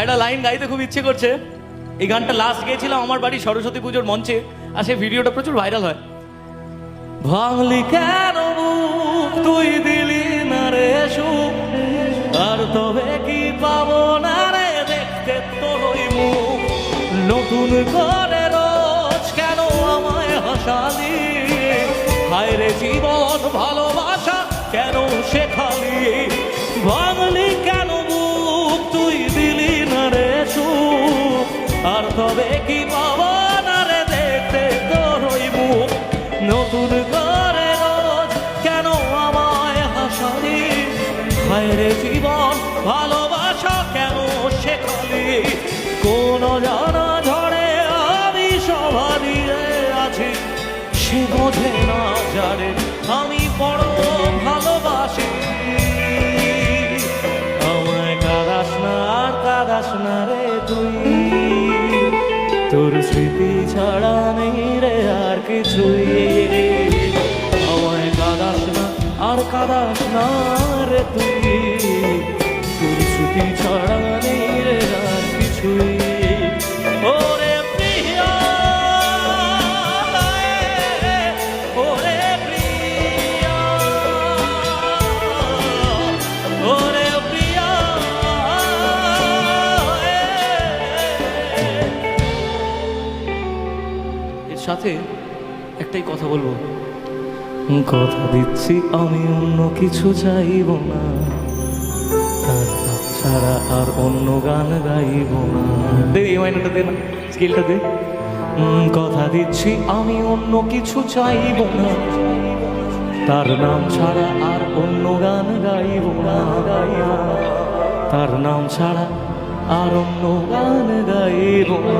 একটা লাইন গাইতে খুব ইচ্ছে করছে। এই গানটা লাস্ট গেয়েছিলাম আমার বাড়ি সরস্বতী পুজোর মঞ্চে, আর সেই ভিডিওটা প্রচুর ভাইরাল হয়। ভাঙলি কেন বুক, তুই দিলি না রে সুখ, আর তবে কি পাবো না রে দেখতে তোর ওই মুখ। নতুন করে রোজ কেন আমায় হাসালি, হায় রে জীবন ভালোবাসা কেন শেখালি। ভাঙলি কেন বুক, তুই দিলি না রে সুখ, আর তবে কি পাবো না রে দেখতে তোর ওই মুখ। নতুন করে রোজ কেন আমায় হাসালি, হায় রে জীবন ভালোবাসা কেন শেখালি। কোন জানা ঝড়ে আমি সভা দিয়ে আছি, সে বোঝে না যারে আমি বড় ভালোবাসি। আমায় কাঁদাস না আর কাঁদাস না রে তুই, তোর স্মৃতি ছাড়া নেই রে আর কিছুই। আমায় কাঁদাস না আর কাঁদাস না রে তুই, তোর স্মৃতি ছাড়া নেই রে আর কিছুই। ওরে প্রিয়া, ওরে প্রিয়া, ওরে প্রিয়া। এর সাথে একটাই কথা বলবো, কথা দিচ্ছি আমি অন্য কিছু চাইব না, তার ছাড়া আর অন্য গান গাইব না। দে এই মাইনাটা দে না, স্কেলটা দে। কথা দিচ্ছি আমি অন্য কিছু চাইব না, তার নাম ছাড়া আর অন্য গান গাইব না, গাইব না। তার নাম ছাড়া আর অন্য গান গাইব না।